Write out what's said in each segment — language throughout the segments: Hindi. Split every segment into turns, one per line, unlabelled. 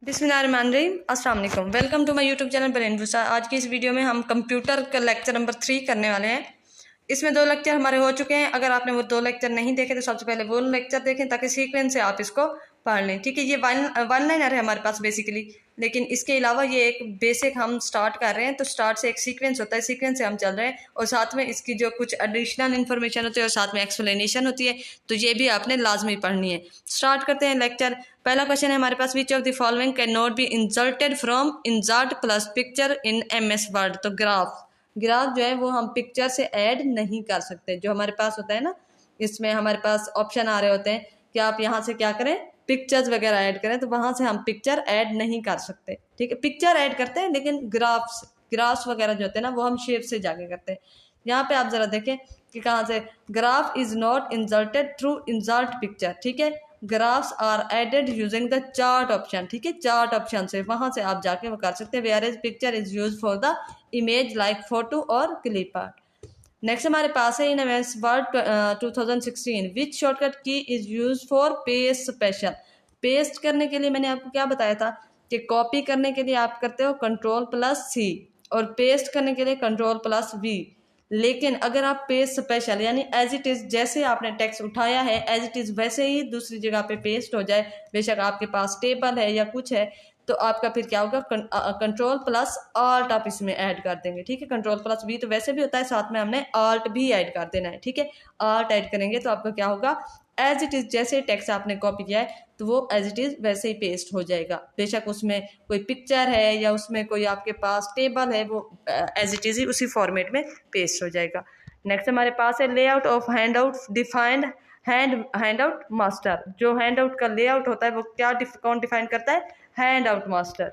बिस्मिल्लाहिर्रहमानिर्रहीम, अस्सलाम वालेकुम। Welcome to my YouTube channel बरेनबूसा। आज की इस वीडियो में हम कंप्यूटर का लेक्चर नंबर 3 करने वाले हैं। इसमें 2 लेक्चर हमारे हो चुके हैं। अगर आपने वो 2 लेक्चर नहीं देखे तो सबसे पहले वो लेक्चर देखें ताकि सीक्वेंस से आप इसको पढ़ लें। ठीक है, ये वन लाइनर है हमारे पास बेसिकली, लेकिन इसके अलावा ये एक बेसिक हम स्टार्ट कर रहे हैं। तो स्टार्ट से एक सीक्वेंस होता है, सीक्वेंस से हम चल रहे हैं और साथ में इसकी जो कुछ एडिशनल इन्फॉर्मेशन होती है और साथ में एक्सप्लेनेशन होती है, तो ये भी आपने लाजमी पढ़नी है। स्टार्ट करते हैं लेक्चर। पहला क्वेश्चन है हमारे पास, which of the following can not be inserted from insert plus picture in MS word. तो ग्राफ जो है वो हम पिक्चर से ऐड नहीं कर सकते। जो हमारे पास होता है ना, इसमें हमारे पास ऑप्शन आ रहे होते हैं कि आप यहाँ से क्या करें, पिक्चर्स वगैरह ऐड करें, तो वहां से हम पिक्चर ऐड नहीं कर सकते। ठीक है, पिक्चर ऐड करते हैं लेकिन ग्राफ्स वगैरह जो होते हैं ना, वो हम शेप से जाके करते हैं। यहाँ पे आप जरा देखें कि कहाँ से, graph is not inserted through insert picture. ठीक है, graphs are added using the chart option. ठीक है, चार्ट ऑप्शन से वहां से आप जाके वो कर सकते हैं। Whereas picture is use for the image like photo और क्लिप आर्ट। नेक्स्ट हमारे पास है, in MS Word 2016 which shortcut key is use for paste special. Paste करने के लिए मैंने आपको क्या बताया था कि कॉपी करने के लिए आप करते हो Ctrl+C और पेस्ट करने के लिए Ctrl+V। लेकिन अगर आप पेस्ट स्पेशल यानी एज इट इज, जैसे आपने टेक्स्ट उठाया है एज इट इज वैसे ही दूसरी जगह पे पेस्ट हो जाए, बेशक आपके पास टेबल है या कुछ है, तो आपका फिर क्या होगा, Ctrl+Alt आप इसमें ऐड कर देंगे। ठीक है, Ctrl+V तो वैसे भी होता है, साथ में हमने Alt भी ऐड कर देना है। ठीक है, Alt ऐड करेंगे तो आपका क्या होगा, एज इट इज जैसे टेक्स्ट आपने कॉपी किया है तो वो एज इट इज वैसे ही पेस्ट हो जाएगा। बेशक उसमें कोई पिक्चर है या उसमें कोई आपके पास टेबल है, वो एज इट इज ही उसी फॉर्मेट में पेस्ट हो जाएगा। नेक्स्ट हमारे पास है, layout of handout defined handout master. जो हैंड आउट का लेआउट होता है वो कौन डिफाइन करता है, handout master.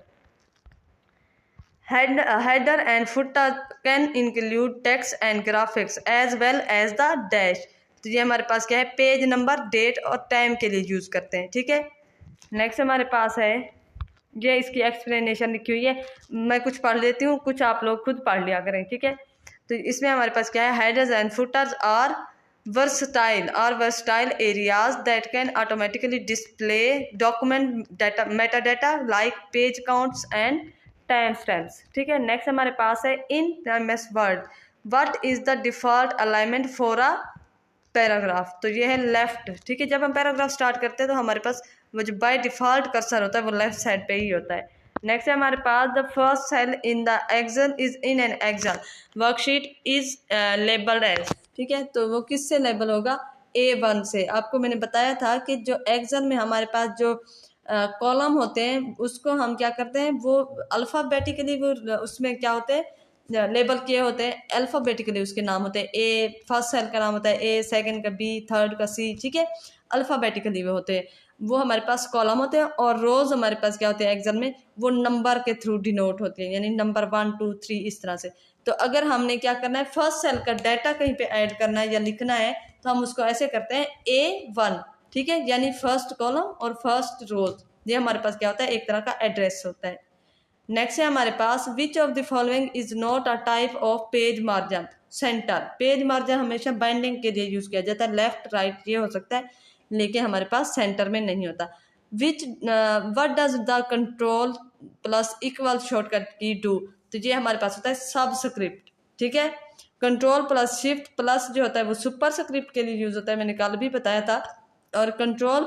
Header and footer can include text and graphics as well as the dash. तो ये हमारे पास क्या है, पेज नंबर, डेट और टाइम के लिए यूज करते हैं। ठीक है, नेक्स्ट हमारे पास है, ये इसकी एक्सप्लेनेशन लिखी हुई है, मैं कुछ पढ़ लेती हूँ, कुछ आप लोग खुद पढ़ लिया करें। ठीक है, तो इसमें हमारे पास क्या है, headers and footers are versatile areas that can automatically display document data metadata like page counts and timestamps। ठीक है, नेक्स्ट हमारे पास है, in MS word what is the default alignment for a paragraph. तो ये है लेफ्ट। ठीक है, जब हम पैराग्राफ स्टार्ट करते हैं तो हमारे पास वो जो बाय डिफॉल्ट कर्सर होता है वो लेफ्ट साइड पे ही होता है। नेक्स्ट है हमारे पास, the first cell in the Excel is in an Excel worksheet is labelled as. ठीक है, तो वो किससे लेबल होगा, A1 से। आपको मैंने बताया था कि जो एक्सेल में हमारे पास जो कॉलम होते हैं उसको हम क्या करते हैं, वो अल्फ़ाबेटिकली वो उसमें क्या होते हैं, लेबल किए होते हैं अल्फ़ाबेटिकली, उसके नाम होते हैं। ए फर्स्ट सेल का नाम होता है A, सेकंड का B, थर्ड का C। ठीक है, अल्फ़ाबेटिकली वो होते हैं, वो हमारे पास कॉलम होते हैं। और रोज़ हमारे पास क्या होते हैं एक्सेल में, वो नंबर के थ्रू डिनोट होती है, यानी नंबर 1 2 3 इस तरह से। तो अगर हमने क्या करना है, फर्स्ट सेल का डाटा कहीं पे ऐड करना है या लिखना है तो हम उसको ऐसे करते हैं A1। ठीक है, यानी फर्स्ट कॉलम और फर्स्ट रोज, ये हमारे पास क्या होता है, एक तरह का एड्रेस होता है। नेक्स्ट है हमारे पास, which of the following is not a type of page margin centre. Page margin हमेशा बाइंडिंग के लिए यूज किया जाता है, लेफ्ट राइट ये हो सकता है, लेकिन हमारे पास सेंटर में नहीं होता। विच what does the Ctrl+= shortcut की डू। तो ये हमारे पास होता है सबस्क्रिप्ट। ठीक है, Ctrl+Shift+ जो होता है वो सुपर स्क्रिप्ट के लिए यूज होता है, मैंने कल भी बताया था। और Ctrl+=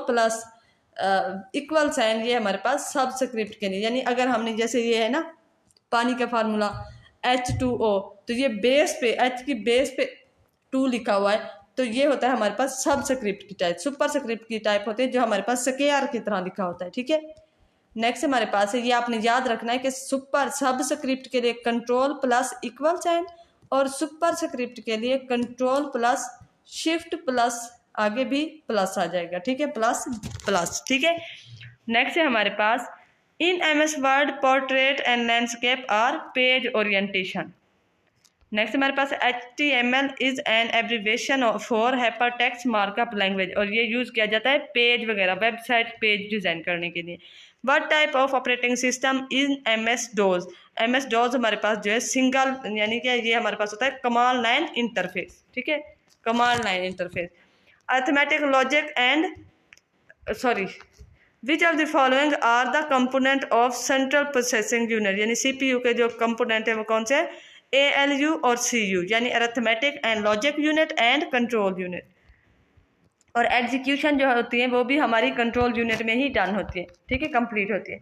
ये हमारे पास सबस्क्रिप्ट के लिए, यानी अगर हमने जैसे ये है ना पानी का फार्मूला H2O, तो ये बेस पे H की बेस पे 2 लिखा हुआ है, तो ये होता है हमारे पास सबस्क्रिप्ट की टाइप। सुपर स्क्रिप्ट की टाइप होते हैं जो हमारे पास स्क्वायर की तरह लिखा होता है। ठीक है, नेक्स्ट हमारे पास है, ये आपने याद रखना है कि सुपर सबस्क्रिप्ट के लिए Ctrl+= और सुपर स्क्रिप्ट के लिए Ctrl+Shift+ आगे भी प्लस आ जाएगा। ठीक है, प्लस। ठीक है, नेक्स्ट है हमारे पास, in MS Word portrait and landscape are page orientation. Next हमारे पास, HTML is an abbreviation for hypertext markup language, और ये यूज किया जाता है पेज वगैरह, वेबसाइट पेज डिजाइन करने के लिए। What type of operating system in MS-DOS। MS-DOS हमारे पास जो है सिंगल, यानी कि ये हमारे पास होता है कमांड लाइन इंटरफेस। ठीक है, command line interface. Arithmetic logic and which of the following are the component of central processing unit, यानी CPU के जो कंपोनेंट है वो कौन से है? ALU और CU, यानी arithmetic and logic unit and control unit. और एग्जीक्यूशन जो होती है वो भी हमारी कंट्रोल यूनिट में ही डन होती है, ठीक है, कंप्लीट होती है।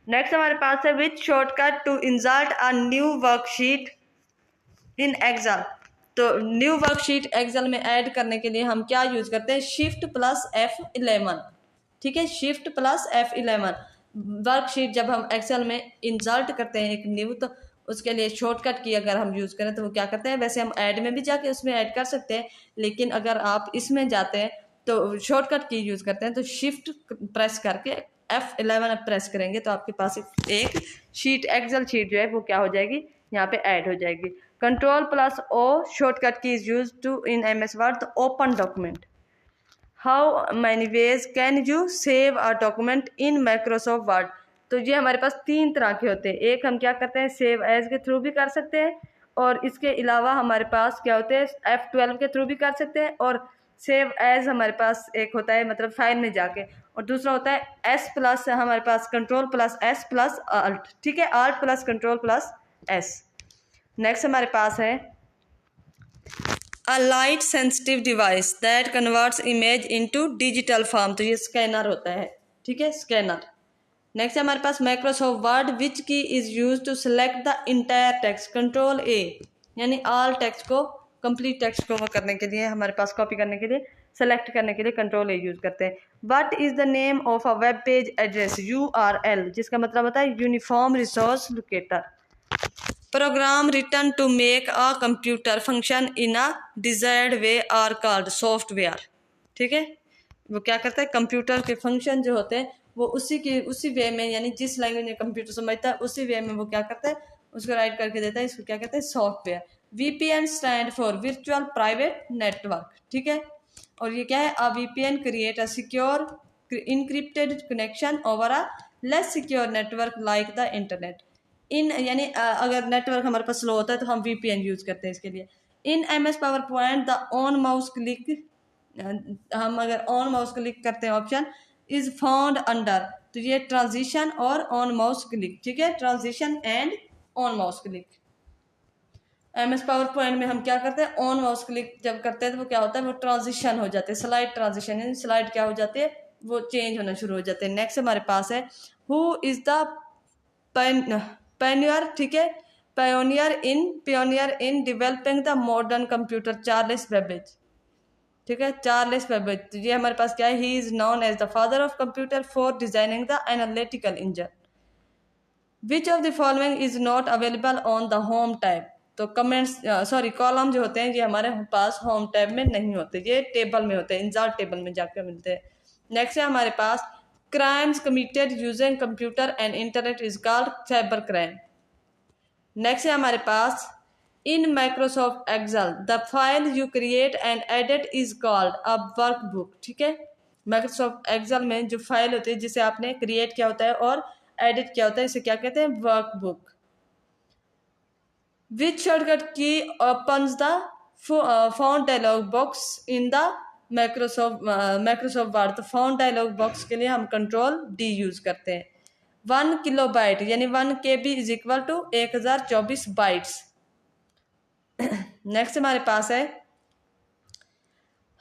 नेक्स्ट हमारे पास है which shortcut to insert a new worksheet in Excel. तो न्यू वर्कशीट एक्सेल में ऐड करने के लिए हम क्या यूज करते हैं? शिफ्ट प्लस F11, ठीक है, शिफ्ट प्लस F11। वर्कशीट जब हम एक्सेल में इंसर्ट करते हैं एक न्यू, तो उसके लिए शॉर्टकट की अगर हम यूज़ करें तो वो क्या करते हैं? वैसे हम ऐड में भी जाके उसमें ऐड कर सकते हैं, लेकिन अगर आप इसमें जाते हैं तो शॉर्टकट की यूज़ करते हैं, तो शिफ्ट प्रेस करके F11 प्रेस करेंगे तो आपके पास एक शीट, एक्सेल शीट जो है वो क्या हो जाएगी? यहाँ पे ऐड हो जाएगी। Control plus O shortcut key is use to in MS word to open document. How many ways can you save a document in Microsoft Word. तो ये हमारे पास 3 तरह के होते हैं। एक हम क्या करते हैं? सेव एज के थ्रू भी कर सकते हैं, और इसके अलावा हमारे पास क्या होते हैं? F12 के थ्रू भी कर सकते हैं, और सेव एज हमारे पास एक होता है मतलब फाइल में जाके, और दूसरा होता है S प्लस हमारे पास control plus S plus alt, ठीक है, alt plus control plus S। Next हमारे पास है a light sensitive device that converts image into digital form. तो ये स्कैनर होता है, ठीक है, स्कैनर। नेक्स्ट हमारे पास Microsoft Word which key is use to select the entire text. Control A, यानी ऑल टेक्स्ट को, कंप्लीट टेक्स्ट को वो करने के लिए, हमारे पास कॉपी करने के लिए, सेलेक्ट करने के लिए कंट्रोल A यूज करते हैं। What is the name of a web page address? URL, जिसका मतलब होता है uniform resource locator. Program written to make a computer function in a desired way are called software, ठीक है, वो क्या करता है? कंप्यूटर के फंक्शन जो होते हैं वो उसी वे में, यानी जिस लैंग्वेज में कंप्यूटर समझता है उसी वे में वो क्या करता है? उसको राइट करके देता है। इसको क्या कहते हैं? Software. VPN stand for virtual private network, ठीक है, और ये क्या है? A VPN create a secure encrypted connection over a less secure network like the internet. इन यानी अगर नेटवर्क हमारे पास स्लो होता है तो हम VPN यूज करते हैं इसके लिए। इन MS power point the on mouse click, हम अगर ऑन माउस क्लिक करते हैं ऑप्शन इज फाउंड अंडर, तो ये ट्रांजिशन और ऑन माउस क्लिक, ठीक है, transition and on mouse click. MS PowerPoint में हम क्या करते हैं? ऑन माउस क्लिक जब करते हैं तो वो क्या होता है? वो ट्रांजिशन हो जाते हैं, स्लाइड ट्रांजिशन, यानी स्लाइड क्या हो जाती है? वो चेंज होना शुरू हो जाते हैं। नेक्स्ट हमारे पास है हु इज द पायनियर, ठीक है, pioneer in developing the modern computer. Charles Babbage, ठीक है, चार्ल्स बेबेज, तो ये हमारे पास क्या है? He is known as the father of computer for designing the analytical engine. Which of the following is not available on the home tab. तो कमेंट्स कॉलम जो होते हैं ये हमारे पास होम टैब में नहीं होते, ये टेबल में होते हैं, इंसर्ट टेबल में जाकर मिलते हैं। नेक्स्ट है हमारे पास crimes committed using computer and internet is called cyber crime. Next है हमारे पास in Microsoft Excel the file you create and edit is called a workbook, ठीक है, माइक्रोसॉफ्ट एक्सेल में जो फाइल होती है जिसे आपने क्रिएट किया होता है और एडिट किया होता है, इसे क्या कहते हैं? Workbook. Which shortcut key opens the found dialog box in the Microsoft Word. तो फाउंड डायलॉग बॉक्स के लिए हम कंट्रोल D यूज करते हैं। 1 किलोबाइट यानी 1 KB is equal to 1024 bytes. Next हमारे पास है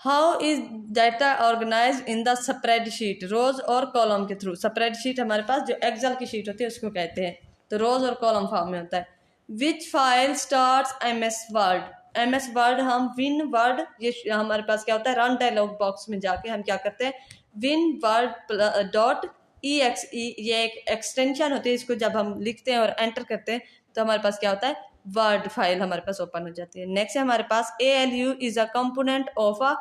how is data organise in the spreadsheet, rows और कॉलम के थ्रू। स्प्रेडशीट हमारे पास जो एक्सेल की शीट होती है उसको कहते हैं, तो रोज और कॉलम फॉर्म में होता है। Which file starts MS Word. MS Word हम विन वर्ड, ये हमारे पास क्या होता है? रन डायलॉग बॉक्स में जाके हम क्या करते हैं? विन वर्ड डॉट EXE, ये एक एक्सटेंशन होती है, इसको जब हम लिखते हैं और एंटर करते हैं तो हमारे पास क्या होता है? वर्ड फाइल हमारे पास ओपन हो जाती है। नेक्स्ट है हमारे पास ALU is a component of a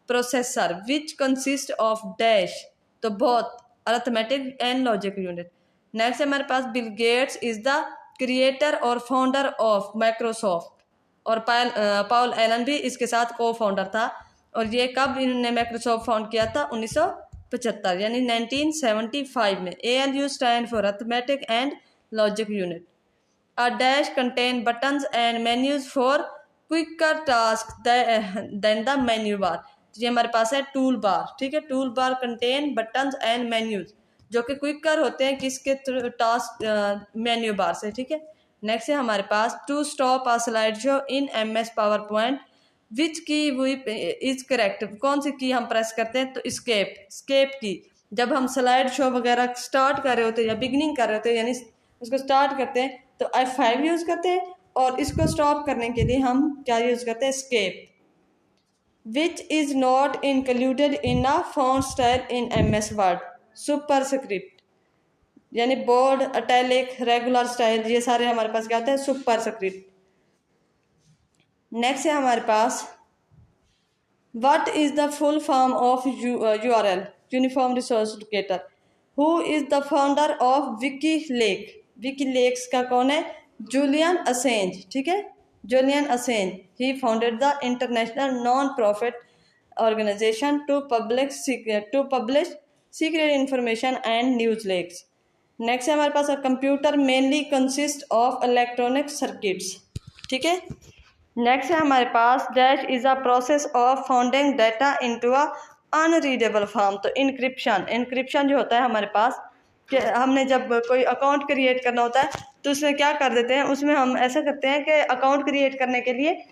processor which consist of dash, तो बहुत arithmetic and logic unit. Next है हमारे पास Bill Gates is the creator और फाउंडर ऑफ माइक्रोसॉफ्ट, और पॉल एलन भी इसके साथ को फाउंडर था, और ये कब इन्होंने माइक्रोसॉफ्ट फाउंड किया था? 1975 यानी 1975 में। ALU stand for arithmetic and logic unit. A dash contain buttons and menus for quicker task than the menu bar। ये हमारे पास है टूल बार, ठीक है, tool bar contain buttons and menus, जो कि क्विकर होते हैं किसके टास्क मेन्यू बार से, ठीक है। नेक्स्ट है हमारे पास to stop a slide show in MS PowerPoint which key we is correct, कौन सी की हम प्रेस करते हैं, तो स्केप की। जब हम स्लाइड शो वगैरह स्टार्ट कर रहे होते हैं या बिगनिंग कर रहे होते हैं, यानी उसको स्टार्ट करते हैं तो F5 यूज़ करते हैं, और इसको स्टॉप करने के लिए हम क्या यूज़ करते हैं, escape. Which is not included in a font style in MS Word, superscript, यानी बोल्ड, इटैलिक, रेगुलर स्टाइल, ये सारे हमारे पास क्या होते हैं, सुपरस्क्रिप्ट। नेक्स्ट है हमारे पास what is the full form of URL, uniform resource locator. Who is the founder of WikiLeaks का कौन है, जूलियन असेंज, ठीक है, Julian Assange. He founded the international non profit organisation to publish secret information and news leaks. Next है हमारे पास computer mainly consist of electronic circuits, ठीक है। नेक्स्ट है हमारे पास dash is a process of founding data into a unreadable form. तो इंक्रिप्शन जो होता है हमारे पास, कि हमने जब कोई अकाउंट क्रिएट करना होता है तो उसमें क्या कर देते हैं, उसमें हम ऐसा करते हैं कि अकाउंट क्रिएट करने के लिए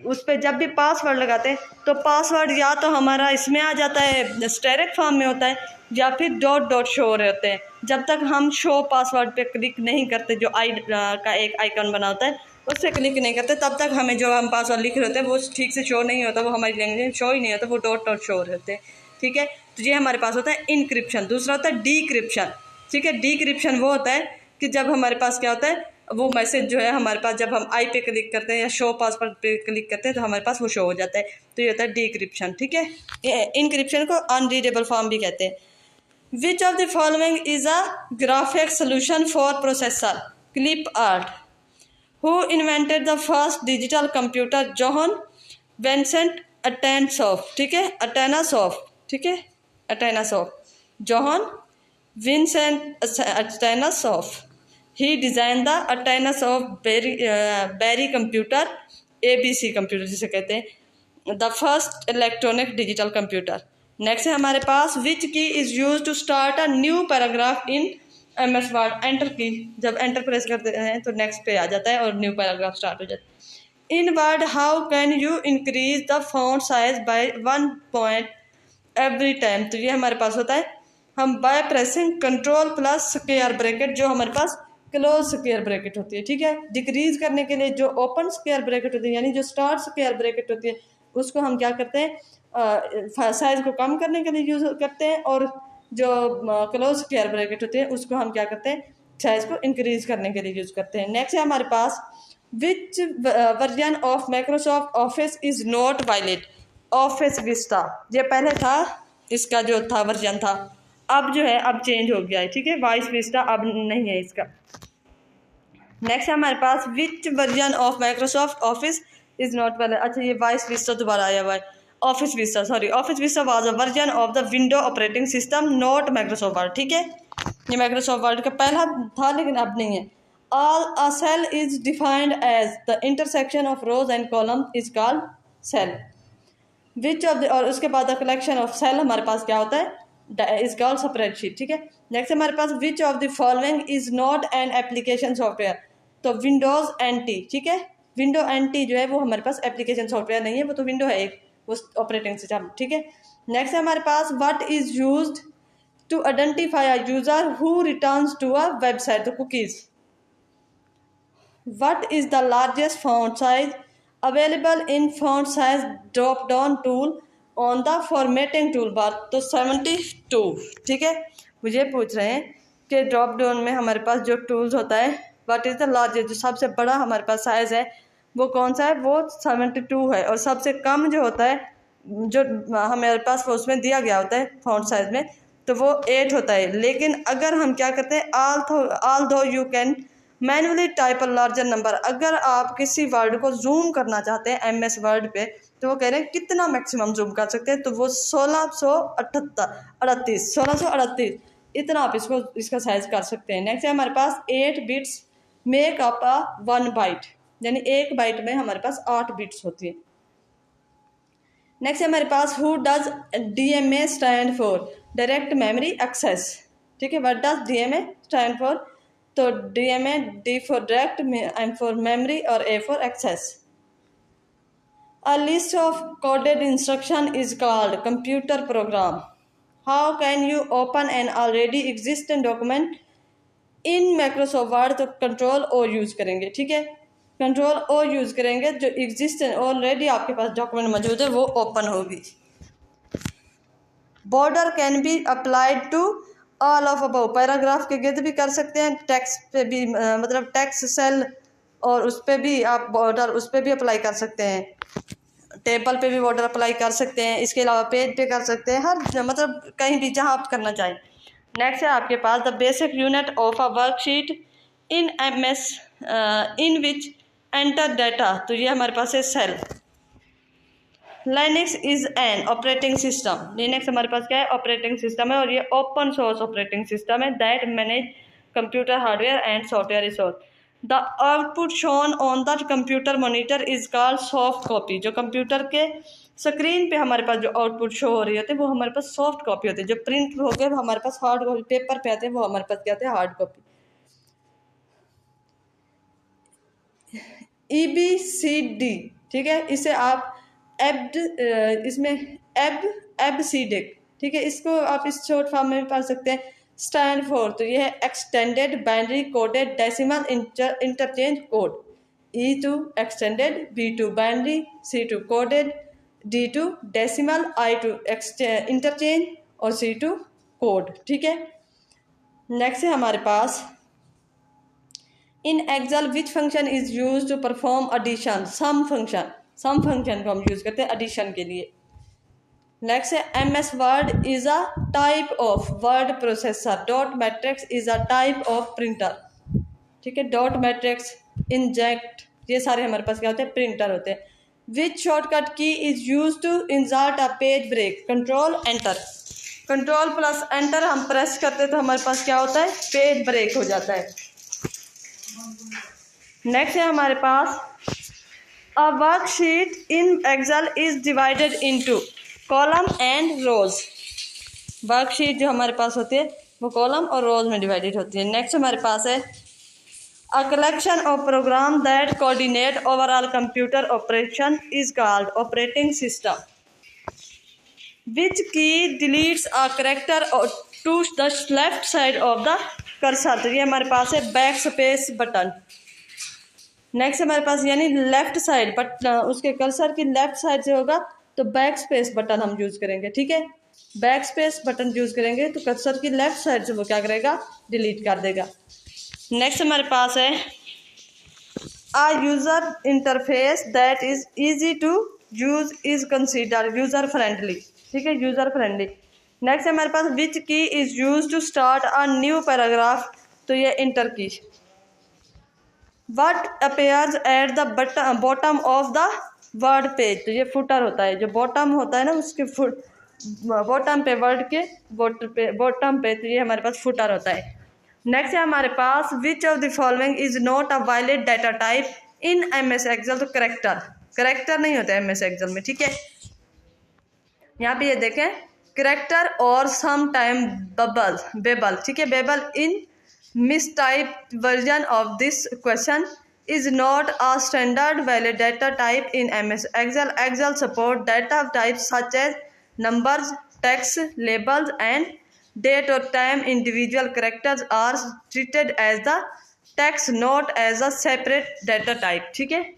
उस पर जब भी पासवर्ड लगाते हैं तो पासवर्ड या तो हमारा इसमें आ जाता है स्टेरिक फॉर्म में होता है, या फिर डॉट डॉट शो हो रहे होते हैं। जब तक हम शो पासवर्ड पे क्लिक नहीं करते, जो का एक आइकन बना होता है उससे क्लिक नहीं करते, तब तक हमें जो हम पासवर्ड लिख रहे होते हैं वो ठीक से शो नहीं होता, वो हमारी लैंग्वेज में शो ही नहीं होता, वो डॉट डॉट शो रहते हैं, ठीक है। तो ये हमारे पास होता है इनक्रिप्शन। दूसरा होता है डीक्रिप्शन, ठीक है। डीक्रिप्शन वो होता है कि जब हमारे पास क्या होता है, वो मैसेज जो है हमारे पास जब हम आई पे क्लिक करते हैं या शो पासवर्ड पे क्लिक करते हैं तो हमारे पास वो शो हो जाता है, तो ये होता है डीक्रिप्शन, ठीक है। इनक्रिप्शन को अनरीडेबल फॉर्म भी कहते हैं। विच of the following is a graphic solution for processor, clip art. Who invented the first digital computer? Johann Vincent Atanasoff, ठीक है, Atanasoff, ठीक है, Atanasoff, Johann Vincent Atanasoff. He designed the Atanasoff Berry computer, ABC computer जिसे कहते हैं, the first electronic digital computer. Next है हमारे पास which key is used to start a new paragraph in MS word, enter की। जब एंटर प्रेस करते हैं तो नेक्स्ट पे आ जाता है और न्यू पैराग्राफ स्टार्ट हो जाता है। In Word how can you increase the font size by 1 point every time. तो ये हमारे पास होता है हम by pressing control plus square bracket, जो हमारे पास क्लोज स्क्वायर ब्रैकेट होती है, ठीक है। डिक्रीज करने के लिए जो ओपन स्क्वायर ब्रैकेट होती है, यानी जो स्टार्ट स्क्वायर ब्रैकेट होती है, उसको हम क्या करते हैं, साइज को कम करने के लिए यूज करते हैं, और जो क्लोज स्क्वायर ब्रैकेट होते हैं उसको हम क्या करते हैं, साइज को इंक्रीज करने के लिए यूज करते हैं। नेक्स्ट है हमारे पास which version of Microsoft Office is not valid, Office Vista. ये पहले था, इसका जो था वर्जन था, अब जो है अब चेंज हो गया है, ठीक है, वाइस विस्टा अब नहीं है इसका। नेक्स्ट है हमारे पास which version of Microsoft Office is not valid. अच्छा, ये वाइस विस्टा दोबारा आया हुआ है, Office Vista was a version of the window operating system, not Microsoft Word, ठीक है। ये माइक्रोसॉफ्ट वर्ड का पहला था लेकिन अब नहीं है। All a cell is defined as the intersection of rows and column is called cell. Which of the, और उसके बाद द कलेक्शन ऑफ सेल हमारे पास क्या होता है, इज कॉल्ड स्प्रेडशीट, ठीक है। नेक्स्ट हमारे पास which of the following is not an application software. तो विंडोज NT, ठीक है, विंडो NT जो है वो हमारे पास एप्लीकेशन सॉफ्टवेयर नहीं है, वो तो विंडो है एक, वो ऑपरेटिंग सिस्टम, ठीक है। नेक्स्ट है हमारे पास what is used to identify a user who returns to a website, तो cookies. What is the largest font size available in font size drop down tool on the formatting tool bar, तो 72, ठीक है। मुझे पूछ रहे हैं कि ड्रॉप डाउन में हमारे पास जो टूल्स होता है, व्हाट इज द लार्जेस्ट, जो सबसे बड़ा हमारे पास साइज है वो कौन सा है, वो 72 है, और सबसे कम जो होता है जो हमारे पास वो उसमें दिया गया होता है फॉन्ट साइज में, तो वो 8 होता है। लेकिन अगर हम क्या करते हैं, ऑल दो you can manually type a larger number, अगर आप किसी वर्ड को जूम करना चाहते हैं MS वर्ड पे, तो वो कह रहे हैं कितना मैक्सिमम जूम कर सकते हैं, तो वो 1638 इतना आप इसका साइज कर सकते हैं। नेक्स्ट है हमारे पास 8 bits make up a 1 byte, यानी 1 बाइट में हमारे पास 8 बिट्स होती है। नेक्स्ट है हमारे पास who does DMA stand for, direct memory access, ठीक है, what does DMA stand for? तो DMA, D for direct, M for memory और A for access. A list of coded instruction is called computer program. How can you open an already existing document in Microsoft Word? तो कंट्रोल O यूज करेंगे, ठीक है, कंट्रोल O यूज करेंगे, जो एग्जिस्टेंट ऑलरेडी आपके पास डॉक्यूमेंट मौजूद है वो ओपन होगी। Border can be applied to all of above, paragraph के गिर्द भी कर सकते हैं, टेक्स्ट पे भी, मतलब टेक्स्ट सेल और उस पर भी आप बॉर्डर उस पर भी अप्लाई कर सकते हैं, टेबल पे भी बॉर्डर अप्लाई कर सकते हैं, इसके अलावा पेज पे कर सकते हैं, हर मतलब कहीं भी जहां आप करना चाहें। नेक्स्ट है आपके पास the basic unit of a worksheet in MS in which enter data, तो ये हमारे पास है cell. Linux is an operating system, Linux हमारे पास क्या है? ऑपरेटिंग सिस्टम है, और ये ओपन सोर्स ऑपरेटिंग सिस्टम है that manage computer hardware and software resource. The output shown on the computer monitor is called soft copy, जो कंप्यूटर के स्क्रीन पे हमारे पास जो आउटपुट शो हो रही होती है वो हमारे पास सॉफ्ट कॉपी होती है, जो प्रिंट हो गए वो हमारे पास हार्ड कॉपी पेपर पे आते हैं, वो हमारे पास क्या आते हैं? Hard copy. EBCD, ठीक है, इसे आप इसमें एबसीडिक, ठीक है, इसको आप इस शॉर्ट फॉर्म में भी पढ़ सकते हैं। स्टैंड फॉर, तो ये है extended binary coded decimal interchange code. E2 extended, B2 binary, C2 coded, D2 decimal, I2 interchange और C2 कोड, ठीक है। नेक्स्ट है हमारे पास in Excel which function is use to perform addition, sum function, sum function को हम यूज करते हैं एडिशन के लिए। नेक्स्ट है MS word is a type of word processor, dot matrix is a type of printer, ठीक है, डॉट मैट्रिक्स, इंजेक्ट, ये सारे हमारे पास क्या होते हैं? प्रिंटर होते हैं। Which shortcut key is use to insert a page break? Control enter, control plus enter हम प्रेस करते हैं तो हमारे पास क्या होता है? पेज ब्रेक हो जाता है। नेक्स्ट है हमारे पास a worksheet in Excel is divided into column and rows, worksheet जो हमारे पास होती है वो कॉलम और रोज में डिवाइडेड होती है। नेक्स्ट हमारे पास है a collection of program that coordinate overall computer operation is called operating system. Which key deletes a character to the left side of the cursor, तो ये हमारे पास है बैक स्पेस बटन। नेक्स्ट हमारे पास यानी लेफ्ट साइड, बट उसके कर्सर की लेफ्ट साइड से होगा तो बैक स्पेस बटन हम यूज करेंगे, ठीक है, बैक स्पेस बटन यूज करेंगे तो कर्सर की लेफ्ट साइड से वो क्या करेगा? डिलीट कर देगा। नेक्स्ट हमारे पास है a user interface that is easy to use is consider user friendly, ठीक है, यूजर फ्रेंडली। नेक्स्ट हमारे पास which key is use to start a new paragraph, तो ये enter key. What appears at the bottom of the Word page, तो ये फुटर होता है, जो बॉटम होता है ना उसके बॉटम पे, वर्ड के बॉटम पे, तो ये हमारे पास फुटर होता है। नेक्स्ट है हमारे पास which of the following is not a valid data type in MS Excel, तो करेक्टर, करेक्टर नहीं होता है MS एक्सेल में, ठीक है। यहाँ पे ये देखें करेक्टर और सम टाइम बेबल, ठीक है, babel in mistyped version of this question is not a standard valid data type in MS Excel. Excel support data types such as numbers, text, labels and date or time. Individual characters are treated as the text, not as a separate data type, ठीक है।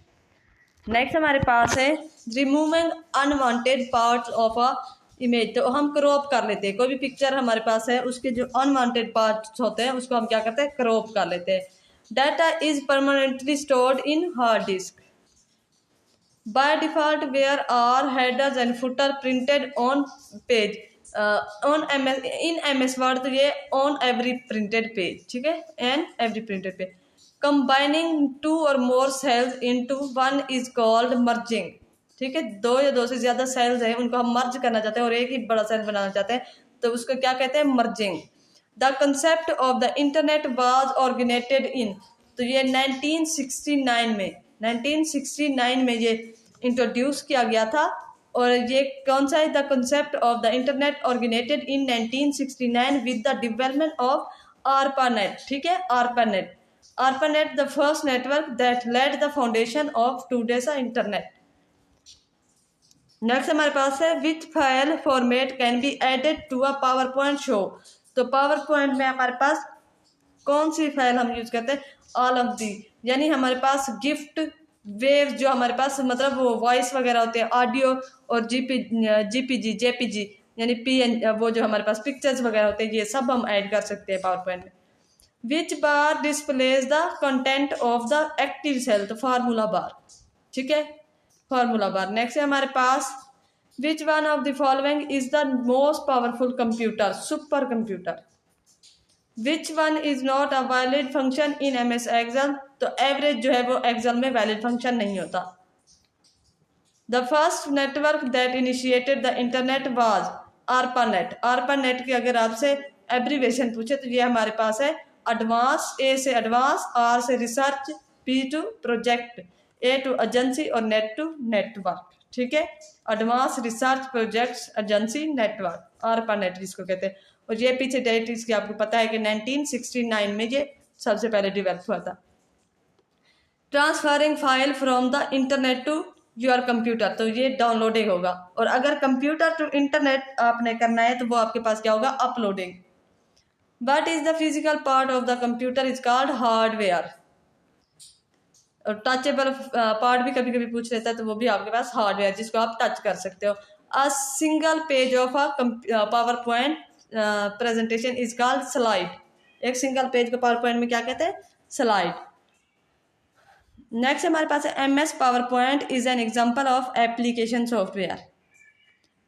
नेक्स्ट हमारे पास है removing unwanted parts of a image, तो हम क्रॉप कर लेते हैं, कोई भी पिक्चर हमारे पास है उसके जो अनवांटेड पार्ट्स होते हैं उसको हम क्या करते हैं? क्रॉप कर लेते हैं। Data is permanently stored in hard disk. By default where are headers and footer printed on page, on in MS word, तो ये ऑन एवरी प्रिंटेड पेज, ठीक है, and every printed page. Combining two और more cells into one is called merging, ठीक है, दो या दो से ज्यादा सेल्स हैं उनको हम मर्ज करना चाहते हैं और एक ही बड़ा सेल बनाना चाहते हैं तो उसको क्या कहते हैं? Merging. The concept of the internet was organised in, तो ये 1969 में ये इंट्रोड्यूस किया गया था और ये कौन सा है? The concept of the internet organised in 1969 with the development of ARPANET, ठीक है, ARPANET, ARPANET the first network that led the foundation of today's internet. Next हमारे पास है which file format can be added to a PowerPoint show. तो पावर पॉइंट में हमारे पास कौन सी फाइल हम यूज करते हैं? ऑल ऑफ दी, यानी हमारे पास गिफ्ट वेव जो हमारे पास मतलब वो वॉइस वगैरह होते हैं, ऑडियो और जेपीजी यानी वो जो हमारे पास पिक्चर्स वगैरह होते हैं, ये सब हम ऐड कर सकते हैं पावर पॉइंट में। Which bar displays the content of the active cell? तो फार्मूला बार, ठीक है, फार्मूला बार। नेक्स्ट है हमारे पास which one of the following is the most powerful computer? Supercomputer. Which one is not a valid function in MS Excel? तो एवरेज जो है वो एक्सेल में वैलिड फंक्शन नहीं होता। The first network that initiated the internet was ARPANET। ARPANET की अगर आपसे एब्रीवेशन पूछे तो ये हमारे पास है एडवांस, A से एडवांस, R से research, P to project, A to agency और नेट टू नेटवर्क, ठीक है, advance research projects agency network, ARPANET जिसको कहते हैं। और ये पीछे डेट इसकी आपको पता है कि 1969 में ये सबसे पहले डेवलप हुआ था। Transferring file from the internet to your computer, तो ये डाउनलोडिंग होगा। और अगर कंप्यूटर टू इंटरनेट आपने करना है तो वो आपके पास क्या होगा? Uploading. What is the physical part of the computer? Is called hardware. और टचेबल पार्ट भी कभी कभी पूछ लेता है तो वो भी आपके पास हार्डवेयर, जिसको आप टच कर सकते हो। A single page of a PowerPoint presentation is called slide. एक सिंगल पेज को पावर पॉइंट में क्या कहते हैं? स्लाइड। नेक्स्ट हमारे पास है MS power point is an example of application software.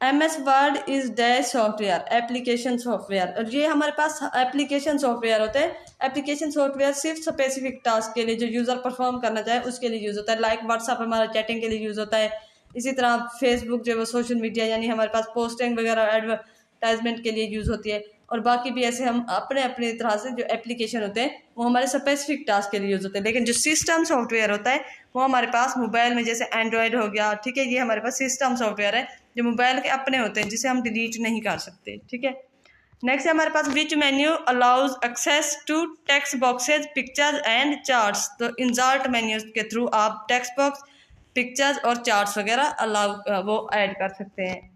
MS word is dash software, application software. और ये हमारे पास एप्लीकेशन सॉफ्टवेयर होते हैं। एप्लीकेशन सॉफ्टवेयर सिर्फ स्पेसिफिक टास्क के लिए जो यूजर परफॉर्म करना चाहे उसके लिए यूज होता है। लाइक व्हाट्सएप हमारा चैटिंग के लिए यूज होता है, इसी तरह फेसबुक जो है वो सोशल मीडिया यानी हमारे पास पोस्टिंग वगैरह एडवर्टाइजमेंट के लिए यूज होती है। और बाकी भी ऐसे हम अपने अपने तरह से जो एप्लीकेशन होते हैं वो हमारे स्पेसिफिक टास्क के लिए यूज होते हैं। लेकिन जो सिस्टम सॉफ्टवेयर होता है वो हमारे पास मोबाइल में जैसे एंड्रॉयड हो गया, ठीक है, ये हमारे पास सिस्टम सॉफ्टवेयर है जो मोबाइल के अपने होते हैं जिसे हम डिलीट नहीं कर सकते, ठीक है। नेक्स्ट है हमारे पास which menu allows access to text boxes, pictures and charts. तो इंसर्ट मेन्यू के थ्रू आप टेक्स्ट बॉक्स, पिक्चर्स और चार्ट्स वगैरह अलाउ वो ऐड कर सकते हैं।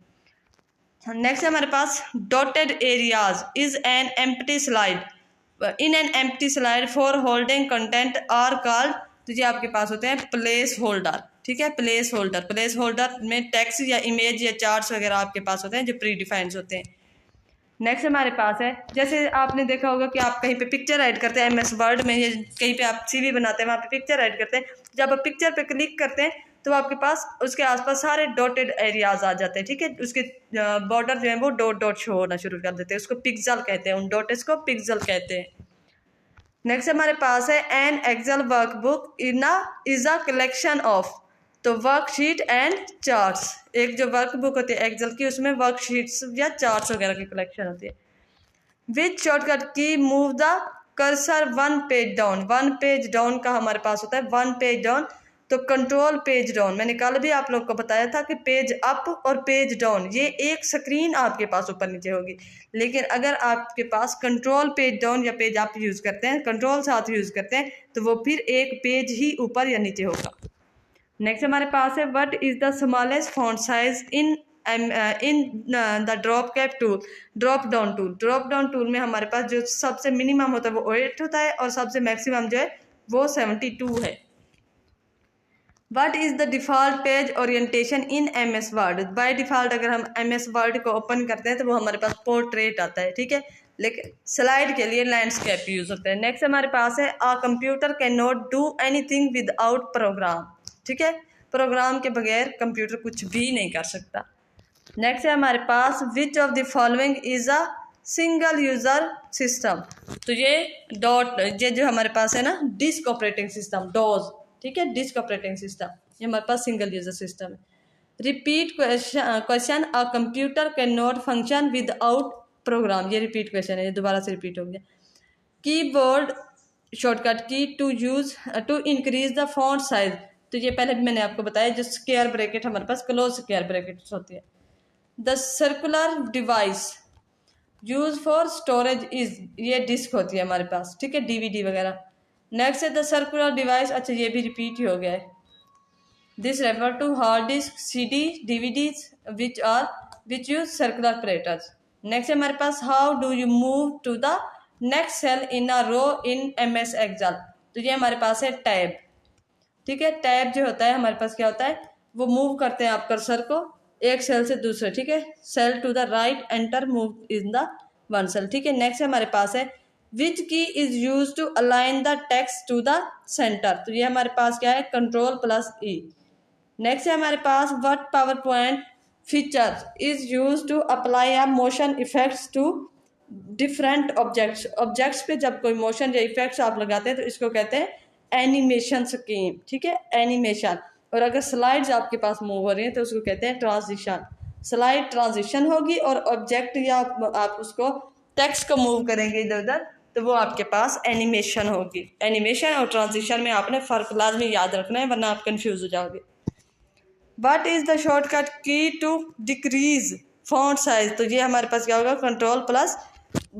नेक्स्ट है हमारे पास dotted areas is an empty slide. In an empty slide for holding content are called, तो ये आपके पास होते हैं प्लेस होल्डर, ठीक है, प्लेस होल्डर। प्लेस होल्डर में टेक्स्ट या इमेज या चार्ट्स वगैरह आपके पास होते हैं जो प्री डिफाइंड होते हैं। नेक्स्ट हमारे पास है जैसे आपने देखा होगा कि आप कहीं पे पिक्चर ऐड करते हैं MS वर्ड में, या कहीं पे आप CV बनाते हैं वहाँ पे पिक्चर ऐड करते हैं। जब आप पिक्चर पे क्लिक करते हैं तो आपके पास उसके आसपास सारे डॉटेड एरियाज आ जाते हैं, ठीक है। उसके बॉर्डर जो है वो डॉट डॉट शो होना शुरू कर देते हैं, उसको पिक्सल कहते हैं, उन डॉटेस को पिक्सल कहते हैं। नेक्स्ट हमारे पास है an Excel workbook is a collection of, तो वर्कशीट एंड चार्ट्स। एक जो वर्कबुक होती है एक्सेल की उसमें वर्कशीट्स या चार्ट्स वगैरह की कलेक्शन होती है। विच शॉर्टकट की move the cursor one page down. One page down का हमारे पास होता है वन पेज डाउन, तो कंट्रोल पेज डाउन। मैंने कल भी आप लोग को बताया था कि पेज अप और पेज डाउन ये एक स्क्रीन आपके पास ऊपर नीचे होगी, लेकिन अगर आपके पास कंट्रोल पेज डाउन या पेज अप यूज़ करते हैं, कंट्रोल साथ यूज़ करते हैं, तो वो फिर एक पेज ही ऊपर या नीचे होगा। नेक्स्ट हमारे पास है what is the smallest font size in the drop cap tool, drop down tool. Drop down tool में हमारे पास जो सबसे मिनिमम होता है वो 8 होता है और सबसे मैक्सिमम जो है वो 72 है। What is the default page orientation in MS word. By default अगर हम MS वर्ड को ओपन करते हैं तो वो हमारे पास पोर्ट्रेट आता है, ठीक है, लेकिन स्लाइड के लिए लैंडस्केप यूज होता है। नेक्स्ट हमारे पास है a computer can not do anything without program, ठीक है, प्रोग्राम के बगैर कंप्यूटर कुछ भी नहीं कर सकता। नेक्स्ट है हमारे पास which of the following is a single user system. तो ये ये जो हमारे पास है ना डिस्क ऑपरेटिंग सिस्टम, डोज, ठीक है, डिस्क ऑपरेटिंग सिस्टम, ये हमारे पास सिंगल यूजर सिस्टम है। Repeat question a computer can not function without program, ये रिपीट क्वेश्चन है, ये दोबारा से रिपीट हो गया। Keyboard shortcut key to use to increase the font size, तो ये पहले भी मैंने आपको बताया, जो स्क्वायर ब्रैकेट हमारे पास क्लोज स्क्वायर ब्रैकेट होती है। The circular device use for storage is, ये डिस्क होती है हमारे पास, ठीक है, डीवीडी वगैरह। नेक्स्ट है द सर्कुलर डिवाइस, अच्छा ये भी रिपीट ही हो गया है। This refer to hard disk, CD, DVDs which use circular platters. Next है हमारे पास how do you move to the next cell in a row in MS Excel। तो ये हमारे पास है टैब, ठीक है। टैब जो होता है हमारे पास क्या होता है, वो मूव करते हैं आप कर्सर को एक सेल से दूसरे, ठीक है। Cell to the right, enter, move in the one cell, ठीक है। नेक्स्ट हमारे पास है which key is use to align the text to the centre. तो ये हमारे पास क्या है, Ctrl+E। नेक्स्ट है हमारे पास what PowerPoint feature is use to apply a motion effects to different objects. Objects पे जब कोई मोशन या इफेक्ट्स आप लगाते हैं तो इसको कहते हैं एनिमेशन स्कीम, ठीक है, एनिमेशन। और अगर स्लाइड्स आपके पास मूव हो रही हैं तो उसको कहते हैं ट्रांजिशन। स्लाइड ट्रांजिशन होगी और ऑब्जेक्ट या आप उसको टेक्स्ट को मूव करेंगे इधर उधर तो वो आपके पास एनिमेशन होगी। एनिमेशन और ट्रांजिशन में आपने फ़र्क लाजमी याद रखना है, वरना आप कंफ्यूज हो जाओगे। What is the shortcut key to decrease font size? तो ये हमारे पास क्या होगा, Ctrl+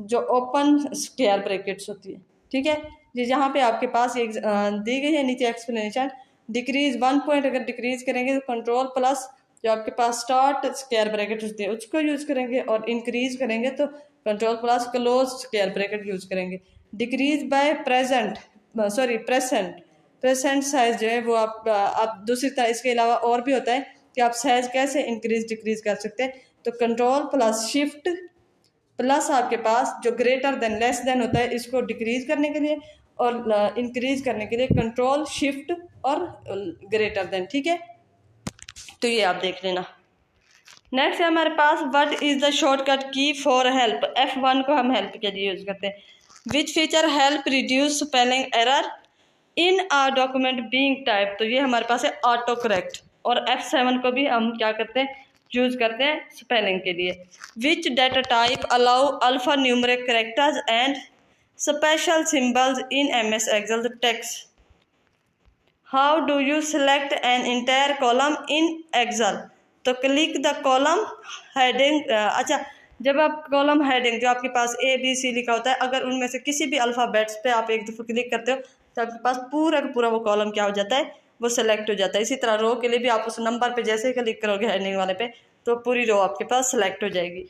जो ओपन स्क्वायर ब्रैकेट्स होती है, ठीक है। ये जहाँ पे आपके पास एक दी गई है नीचे एक्सप्लेनेशन, डिक्रीज 1 पॉइंट अगर डिक्रीज करेंगे तो Ctrl+ जो आपके पास स्टार्ट स्क्वायर ब्रैकेट होती है उसको यूज़ करेंगे, और इंक्रीज करेंगे तो Ctrl+ close square bracket use करेंगे। डिक्रीज बाय प्रेजेंट साइज जो है वो आप दूसरी तरह, इसके अलावा और भी होता है कि आप साइज कैसे इंक्रीज डिक्रीज कर सकते हैं। तो Ctrl+Shift+ आपके पास जो ग्रेटर देन लेस देन होता है इसको डिक्रीज करने के लिए, और इंक्रीज करने के लिए Ctrl+Shift और ग्रेटर देन, ठीक है। तो ये आप देख लेना। नेक्स्ट है हमारे पास what is the shortcut key for help. F1 को हम हेल्प के लिए यूज करते हैं। Which feature help reduce spelling error in a document being type. तो ये हमारे पास है ऑटो करेक्ट। और F7 को भी हम क्या करते हैं, यूज करते हैं स्पेलिंग के लिए। Which data type allow alpha numeric characters and special symbols in MS Excel text. How do you select an entire column in Excel। तो क्लिक द कॉलम हेडिंग, अच्छा जब आप कॉलम हेडिंग जो आपके पास ABC लिखा होता है, अगर उनमें से किसी भी अल्फ़ाबेट्स पे आप एक दफ़ा क्लिक करते हो तो आपके पास पूरा का पूरा वो कॉलम क्या हो जाता है, वो सेलेक्ट हो जाता है। इसी तरह रो के लिए भी आप उस नंबर पे जैसे ही क्लिक करोगे हेडिंग वाले पे तो पूरी रो आपके पास सेलेक्ट हो जाएगी।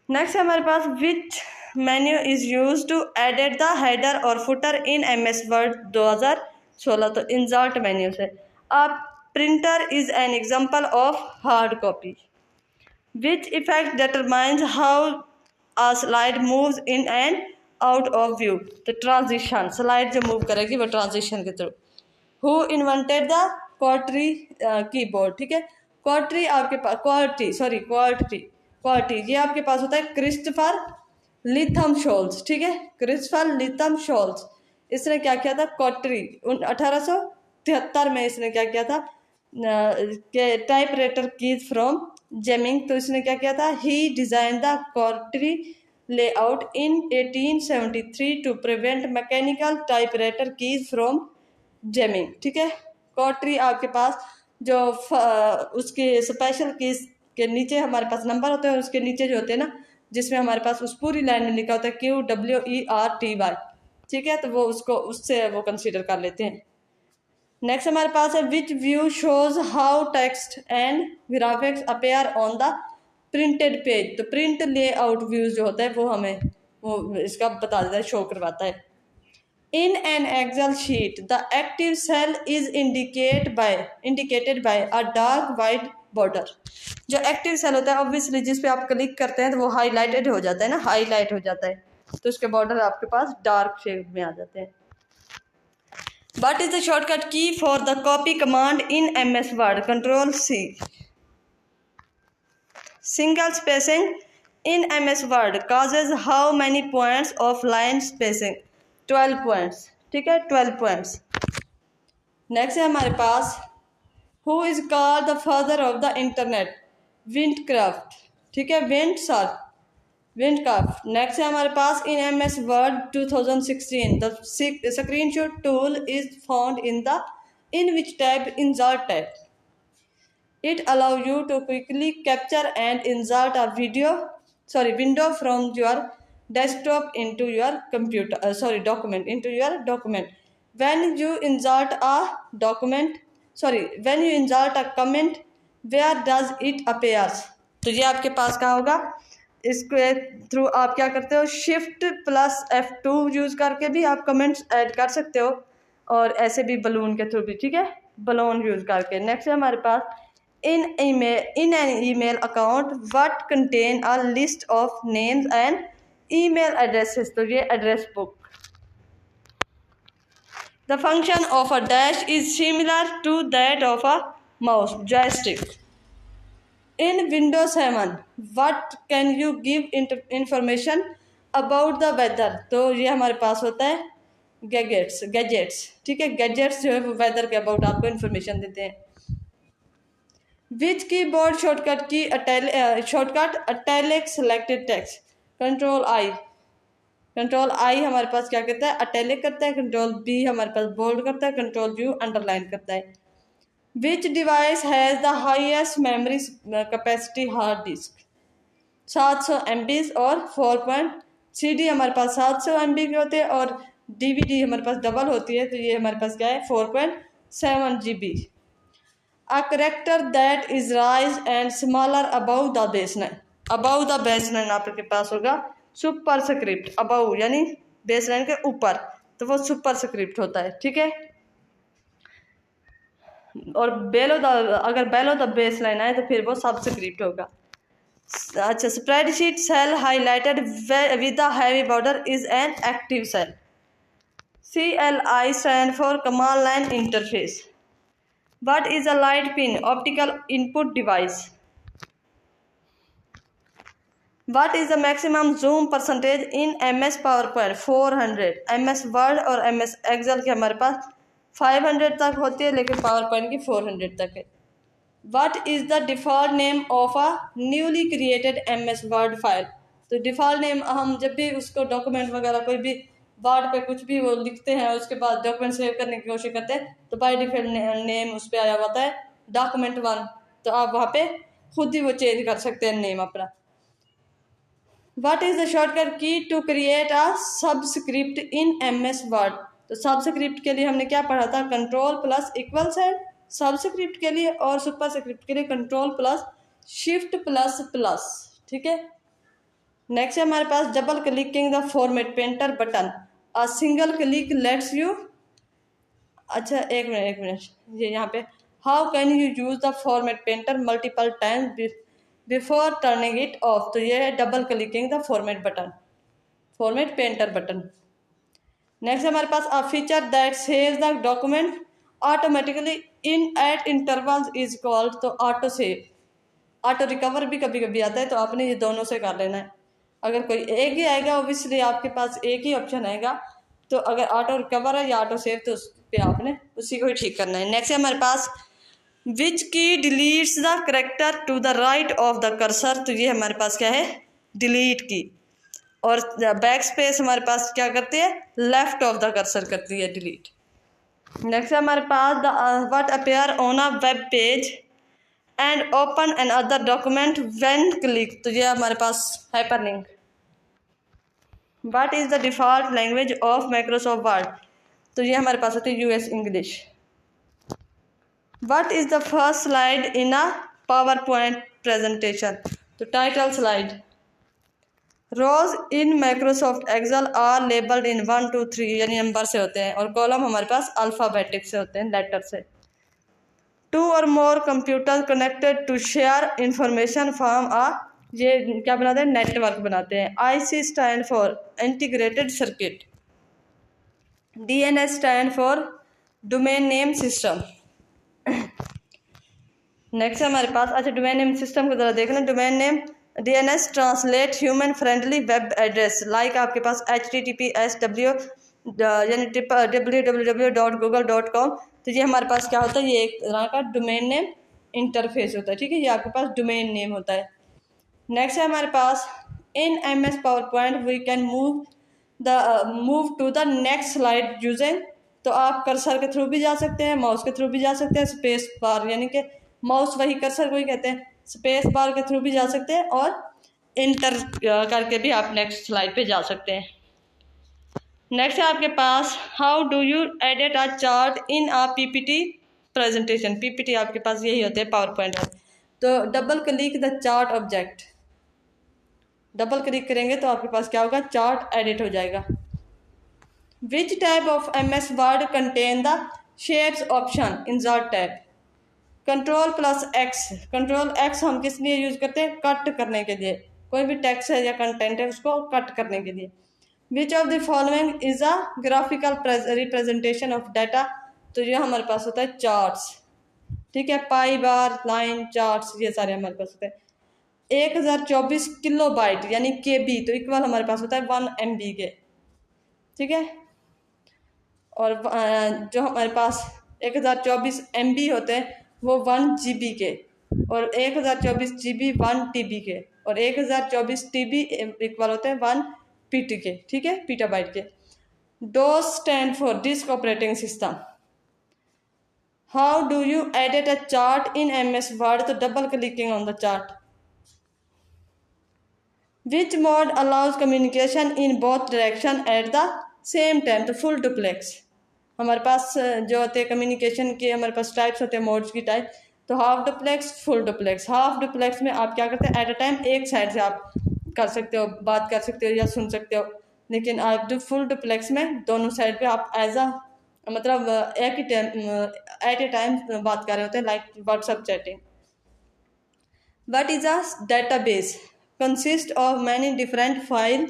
नेक्स्ट है हमारे पास which menu is use to edit the header और फुटर इन MS Word 2016। तो इंसर्ट मेन्यू से। आप printer is an example of hard copy. Which effect determines how a slide moves in and out of view। तो ट्रांजिशन, स्लाइड जो मूव करेगी वो ट्रांजिशन के थ्रू। हु इन्वेंटेड द क्वार्टरी कीबोर्ड, ठीक है। क्वार्टरी आपके पास क्वार्टरी ये आपके पास होता है क्रिस्टोफर लिथम शोल्स, ठीक है, क्रिस्टोफर लिथम शोल्स। इसने क्या किया था, क्वार्टरी 1873 में इसने क्या किया था, typewriter keys from jamming. तो इसने क्या किया था, ही डिजाइन द क्वार्टरी layout in 1873 to prevent mechanical typewriter keys from jamming, ठीक है। क्वार्टरी आपके पास जो उसके स्पेशल कीज के नीचे हमारे पास नंबर होते हैं, और उसके नीचे जो होते हैं ना, जिसमें हमारे पास उस पूरी लाइन में लिखा होता है QWERTY, ठीक है, तो वो उसको उससे वो कंसीडर कर लेते हैं। नेक्स्ट हमारे पास है which view shows how text and graphics appear on the printed page. तो प्रिंट लेआउट व्यूज जो होता है वो हमें वो इसका बता देता है, शो करवाता है। In an Excel sheet the active cell is indicated by a dark white border. जो एक्टिव सेल होता है ऑब्वियसली जिस पे आप क्लिक करते हैं तो वो हाईलाइटेड हो जाता है ना, हाईलाइट हो जाता है, तो उसके बॉर्डर आपके पास डार्क शेड में आ जाते हैं। What is the shortcut key for the copy command in MS Word? Ctrl+C। Single spacing in MS Word causes how many points of line spacing? 12 points, ठीक है, 12 points। नेक्स्ट है हमारे पास who is called the father of the internet? Windcraft, ठीक है, Windcraft। नेक्स्ट है हमारे पास in MS Word 2016 the screenshot tool is found in the In which tab? Insert tab. It allows you to quickly capture and insert a window from your desktop into your document into your document. When you insert a comment, where does it appears? तो ये आपके पास कहाँ होगा? इसके थ्रू आप क्या करते हो? Shift+F2 यूज करके भी आप कमेंट्स ऐड कर सकते हो, और ऐसे भी बलून के थ्रू भी, ठीक है, बलून यूज करके। नेक्स्ट है हमारे पास in an email account what contain a list of names and email addresses, तो ये address book. The function of a dash is similar to that of a mouse joystick. In Windows 7 what can you give information about the weather, तो ये हमारे पास होता है गैजेट्स, ठीक है, गैजेट्स जो है वो वेदर के अबाउट आपको इन्फॉर्मेशन देते हैं। Which keyboard shortcut italic selected text? Control I हमारे पास क्या करता है? italic करता है। Control B हमारे पास bold करता है। Control U underline करता है। Which device has the highest memory capacity hard disk? 700 MB और 4. CD हमारे पास 700 MB के होते हैं और DVD हमारे पास डबल होती है, तो ये हमारे पास क्या है? 4.7 GB। A character that is raised and smaller above the baseline. Above the baseline आपके पास होगा सुपरस्क्रिप्ट। above यानी बेसलाइन के ऊपर, तो वो सुपरस्क्रिप्ट होता है, ठीक है। और अगर below the baseline आए तो फिर वो सबस्क्रिप्ट होगा। अच्छा, spreadsheet cell highlighted with a heavy border is an active cell. CLI stand for command line interface. What is a light pin? Optical input device. What is the maximum zoom percentage in MS PowerPoint? 400. MS Word और MS Excel के हमारे पास 500 तक होती है, लेकिन PowerPoint की 400 तक है। What is the default name of a newly created MS Word file? तो डिफ़ॉल्ट नेम हम जब भी उसको डॉक्यूमेंट वगैरह कोई भी वर्ड पे कुछ भी वो लिखते हैं, उसके बाद डॉक्यूमेंट सेव करने की कोशिश करते हैं, तो बाय डिफ़ॉल्ट नेम उस पर आया होता है document1, तो आप वहाँ पे खुद ही वो चेंज कर सकते हैं नेम अपना। What is the shortcut key to create a subscript in MS Word? तो सबस्क्रिप्ट के लिए हमने क्या पढ़ा था? Ctrl+= है सबस्क्रिप्ट के लिए, और सुपरस्क्रिप्ट के लिए Ctrl+Shift++, ठीक है। नेक्स्ट है हमारे पास double clicking the format painter button. A single click lets you, अच्छा एक मिनट ये यहाँ पे how can you use the format painter multiple time before turning it off, तो ये है double clicking the format painter button. Next हमारे पास a feature that saves the document automatically in at intervals is called, तो ऑटो सेव। ऑटो रिकवर भी कभी कभी आता है, तो आपने ये दोनों से कर लेना है। अगर कोई एक ही आएगा, ऑब्वियसली आपके पास एक ही ऑप्शन आएगा, तो अगर ऑटो रिकवर है या ऑटो सेव, तो उस पर आपने उसी को ही ठीक करना है। नेक्स्ट है हमारे पास which key deletes the character to the right of the cursor, तो ये हमारे पास क्या है? डिलीट की। और बैक स्पेस हमारे पास क्या करती है? लेफ्ट ऑफ द कर्सर करती है डिलीट। नेक्स्ट है हमारे पास the what appear on a web page and open an other document when click, तो ये हमारे पास hyperlink. What is the default language of Microsoft Word, तो ये हमारे पास होती है US English. What is the first slide in a PowerPoint presentation, तो title slide. Rows in Microsoft Excel are labelled in 1 2 3 यानी नंबर से होते हैं, और कॉलम हमारे पास अल्फ़ाबेटिक से होते हैं, लेटर से। 2 और more computer connected to share information from uh, ये क्या बनाते हैं? नेटवर्क बनाते हैं। IC stand for integrated circuit. DNS stand for domain name system. Next है हमारे पास, अच्छा डोमेन नेम सिस्टम को ज़रा देख लें। Domain name DNS translate human friendly web address, like आपके पास HTTPS यानी www.google.com, तो ये हमारे पास क्या होता है? ये एक तरह का डोमेन नेम इंटरफेस होता है, ठीक है, ये आपके पास डोमेन नेम होता है। नेक्स्ट है हमारे पास in MS PowerPoint we can move to the next slide using तो आप कर्सर के थ्रू भी जा सकते हैं, माउस के थ्रू भी जा सकते हैं, स्पेस बार यानी कि माउस वही कर्सर को ही कहते हैं, स्पेस बार के थ्रू भी जा सकते हैं और इंटर करके भी आप नेक्स्ट स्लाइड पे जा सकते हैं। नेक्स्ट है आपके पास how do you edit a chart in a PPT presentation. PPT आपके पास यही होते हैं, पावर पॉइंट है। तो double click the chart object, double click करेंगे तो आपके पास क्या होगा, चार्ट एडिट हो जाएगा। विच tab of MS word contain the shapes option in ज़ टैब। Ctrl+X, Ctrl+X हम किस लिए यूज करते हैं, कट करने के लिए, कोई भी टेक्स्ट है या कंटेंट है उसको कट करने के लिए। विच of the following is a graphical representation of data. तो ये हमारे पास होता है चार्ट्स, ठीक है, पाई बार, लाइन, चार्ट्स, ये सारे हमारे पास होते हैं। 1024 किलोबाइट यानी KB तो इक्वल हमारे पास होता है 1 MB के, ठीक है। और जो हमारे पास 1024 MB होते हैं वो 1 GB के, और 1024 GB 1 TB के, और 1024 TB इक्वल होते हैं 1 PT के, ठीक है, पीटाबाइट के। DOS stand for disk operating system. How do you edit a chart in MS word. तो double clicking on the chart. Which mode allows communication in both direction at the same time. तो फुल डुप्लेक्स हमारे पास जो होते हैं कम्युनिकेशन के, हमारे पास टाइप्स होते हैं मोड्स की टाइप। तो half duplex, full duplex. Half duplex में आप क्या करते हैं, एट अ टाइम एक साइड से आप कर सकते हो, बात कर सकते हो या सुन सकते हो। लेकिन आप जो फुल डुप्लेक्स में दोनों साइड पे आप एज अ मतलब एक ही टाइम एट ए टाइम बात कर रहे होते हैं, like WhatsApp chatting. What is a database? Consists of many different files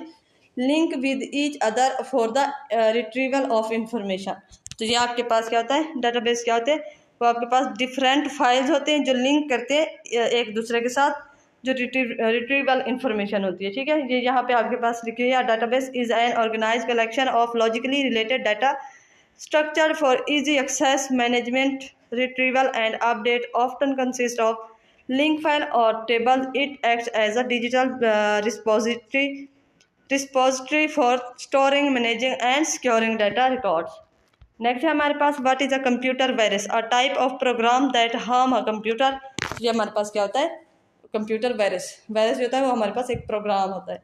linked with each other for the retrieval of information. तो ये आपके पास क्या होता है, डेटाबेस क्या होते हैं, वो आपके पास डिफरेंट फाइल्स होते हैं जो लिंक करते हैं एक दूसरे के साथ, जो रिट्रीवल इंफॉर्मेशन होती है, ठीक है। ये यहाँ पे आपके पास लिखी है, database is an organize collection of logically related data structured for easy access, management, retrieval and update, often consists of link file or table. It acts as a digital repository for storing, managing and securing data records. Next है हमारे पास what is a computer virus, a type of program that harm a computer. ये हमारे पास क्या होता है, कंप्यूटर वायरस। वायरस जो होता है वो हमारे पास एक प्रोग्राम होता है।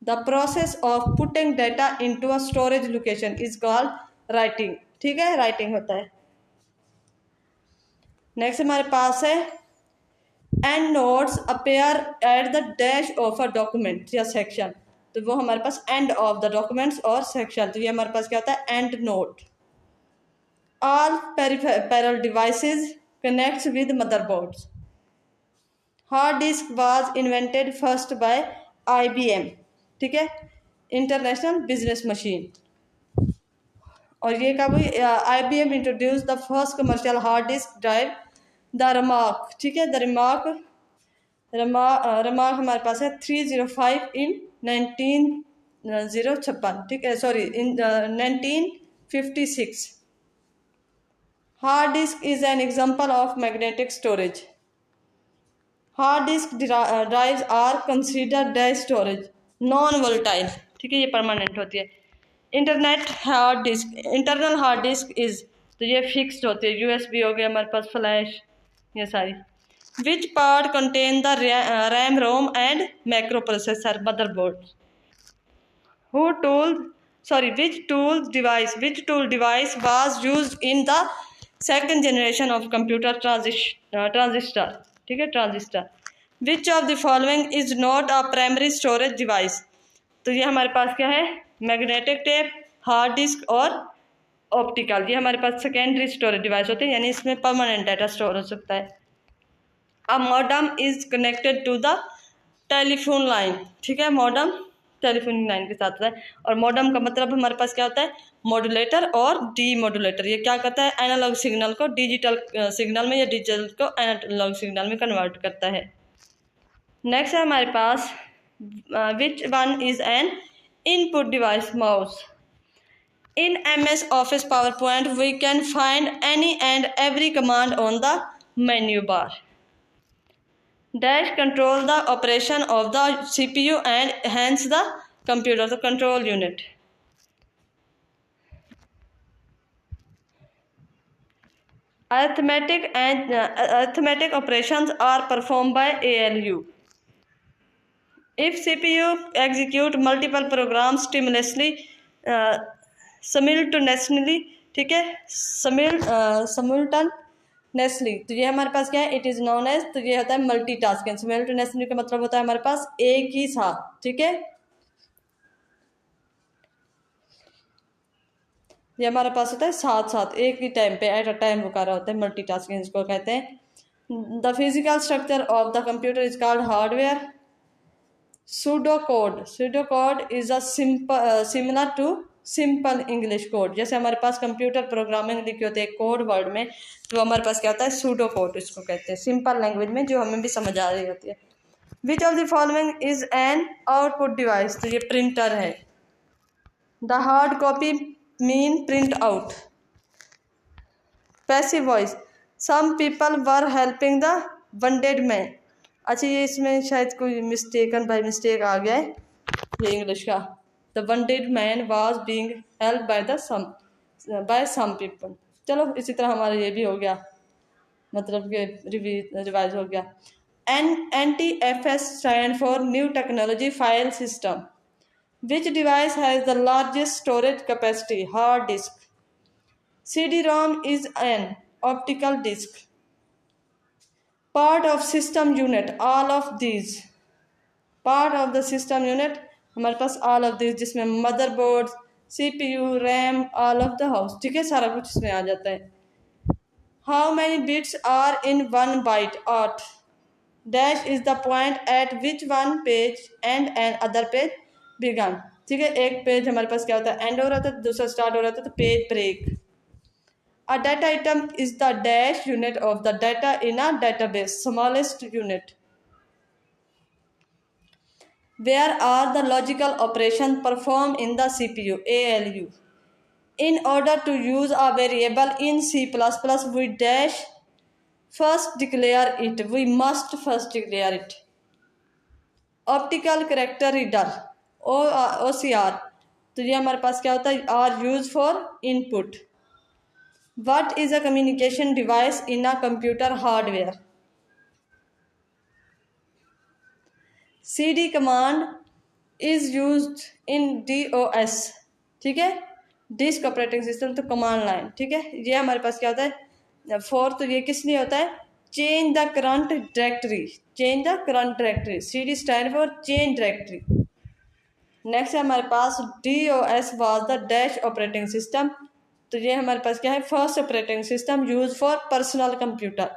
The process of putting data into a storage location is called writing, ठीक है, writing होता है। नेक्स्ट हमारे पास है and notes appear at the dash of a document या सेक्शन। तो वो हमारे पास एंड ऑफ द डॉक्यूमेंट्स और सेक्शन, तो ये हमारे पास क्या होता है, and note. All peripheral devices connects with motherboards. Hard disk was invented first by IBM, ठीक है, इंटरनेशनल बिजनेस मशीन। और ये कब हुई, IBM introduce the first commercial hard disk drive, the remark, ठीक है। द रिमार्क हमारे पास है 305 इन 1956, ठीक है, sorry in 1956। Hard disk is an example of magnetic storage. Hard disk drives are considered the storage, non volatile, ठीक है, ये परमानेंट होती है। Internet hard disk, internal hard disk is, तो ये फिक्स्ड होती है, USB हो गया हमारे पास, फ्लैश, ये सारी। Which part contain the RAM, ROM and macro processor, motherboard. Who tool sorry which tool device was used in the second generation of computer, transistor, ठीक है, transistor. Which of the following is not a primary storage device. तो ये हमारे पास क्या है, मैग्नेटिक टेप, हार्ड डिस्क और ऑप्टिकल, ये हमारे पास सेकेंडरी स्टोरेज डिवाइस होते हैं, यानी इसमें परमानेंट डाटा स्टोर हो सकता है। A modem is connected to the telephone line, ठीक है, मॉडम टेलीफोन लाइन के साथ होता है। और मॉडम का मतलब हमारे पास क्या होता है, मॉड्यूलेटर और डी मॉड्यूलेटर। ये क्या करता है, एनालॉग सिग्नल को डिजिटल सिग्नल में या डिजिटल को एनालॉग सिग्नल में कन्वर्ट करता है। नेक्स्ट है हमारे पास which one is an input device, mouse. In MS Office PowerPoint, we can find any and every command on the menu bar. Dash control the operation of the CPU and hence the computer, the control unit. arithmetic operations are performed by ALU. If CPU execute multiple programs simultaneously, ठीक है, simultaneously, तो ये हमारे पास क्या है, इट इज़ नोन एज, तो ये होता है मल्टीटास्किंग। सिमुलटेनियसली का मतलब होता है हमारे पास एक ही साथ, ठीक है, ये हमारे पास होता है साथ साथ एक ही टाइम पे, एट अ टाइम वो कर रहा होता है, मल्टीटास्किंग इसको कहते हैं। The physical structure of the computer is called hardware. Pseudocode is a similar to simple English code. जैसे हमारे पास कंप्यूटर प्रोग्रामिंग लिखे होते हैं कोड वर्ड में, तो हमारे पास क्या होता है, सूडो कोड इसको कहते हैं, सिंपल लैंग्वेज में जो हमें भी समझ आ रही होती है। Which of the following is an output device, तो ये प्रिंटर है। The hard copy mean print out. Passive voice, some people were helping the wounded man. अच्छा, ये इसमें शायद कोई बाय मिस्टेक आ गया है, ये इंग्लिश का। The wounded man was being help by some people. चलो, इसी तरह हमारा ये भी हो गया, मतलब कि रिवाइज हो गया। NTFS stand for new technology file system. Which device has the largest storage capacity? Hard disk. CD-ROM is an optical disk. Part of system unit, all of these. Part of the system unit, हमारे पास all of these, जिसमें motherboard, CPU, RAM, all of the house, ठीक है, सारा कुछ इसमें आ जाता है। How many bits are in one byte? 8. Dash is the point at which one page and other page began. ठीक है, एक पेज हमारे पास क्या होता है, एंड हो रहा था, दूसरा स्टार्ट हो रहा था, तो page break. A data item is the dash unit of the data in a database, smallest unit. Where are the logical operations performed in the CPU? ALU. In order to use a variable in C++, we dash first declare it. We must first declare it. Optical character reader, OCR, तो ये हमारे पास क्या होता है, are used for input. What is a communication device in a computer hardware? CD command is used in DOS, ठीक है, डिस्क ऑपरेटिंग सिस्टम, तो कमांड लाइन, ठीक है। ये हमारे पास क्या होता है, फोर, तो ये किस लिए होता है, change the current directory, change the current directory. CD stand for change directory. Next है हमारे पास DOS was the dash operating system, तो ये हमारे पास क्या है, first operating system use for personal computer.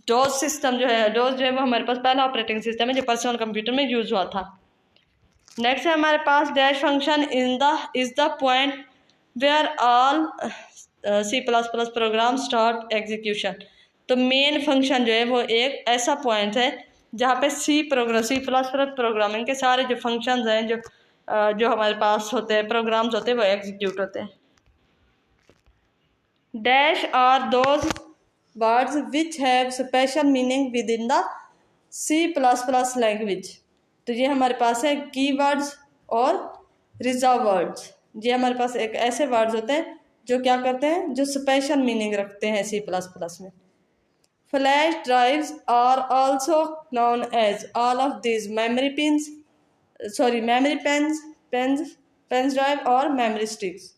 Dose system जो है, डोस जो है वो हमारे पास पहला ऑपरेटिंग सिस्टम है जो पर्सनल कंप्यूटर में यूज हुआ था। नेक्स्ट है हमारे पास dash function is the point where all C++ program start execution. तो मेन फंक्शन जो है वो एक ऐसा पॉइंट है जहाँ पे C++ प्रोग्रामिंग के सारे जो फंक्शंस हैं, जो हमारे पास होते हैं, प्रोग्राम्स होते हैं, वो एग्जीक्यूट होते हैं। Dash are those words which have special meaning within the C++ language। तो ये हमारे पास है कीवर्ड्स और रिजर्व वर्ड्स। ये हमारे पास एक ऐसे वर्ड्स होते हैं जो क्या करते हैं, जो स्पेशल मीनिंग रखते हैं C++ में। Flash drives are also known as all of this memory pens drive और मेमोरी स्टिक्स।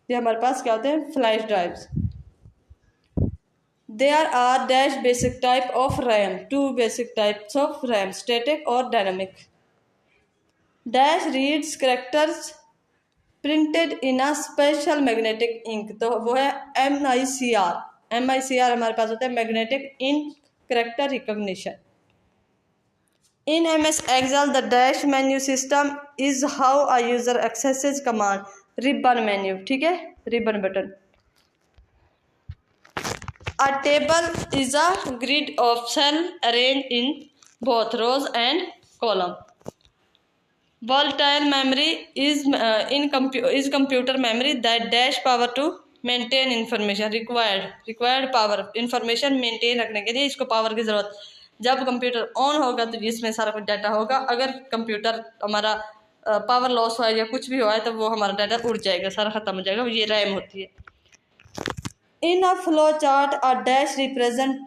ये हमारे पास क्या होते हैं, flash drives. There are dash basic type of RAM, 2 basic types of RAM, static और dynamic. Dash reads characters printed in a special magnetic ink, तो वो है MICR। MICR हमारे पास होता है magnetic ink character recognition. In MS Excel, the dash menu system is how a user accesses command ribbon menu, ठीक है, ribbon button। A table is a grid of cell arranged in both rows and column। Volatile memory is computer memory that dash power to maintain information required power, information maintain रखने के लिए इसको पावर की जरूरत। जब कंप्यूटर ऑन होगा तो इसमें सारा कुछ डाटा होगा, अगर कंप्यूटर हमारा पावर लॉस हुआ या कुछ भी हुआ है तो वो हमारा डाटा उड़ जाएगा, सारा ख़त्म हो जाएगा। ये रैम होती है। In a flow chart a dash represent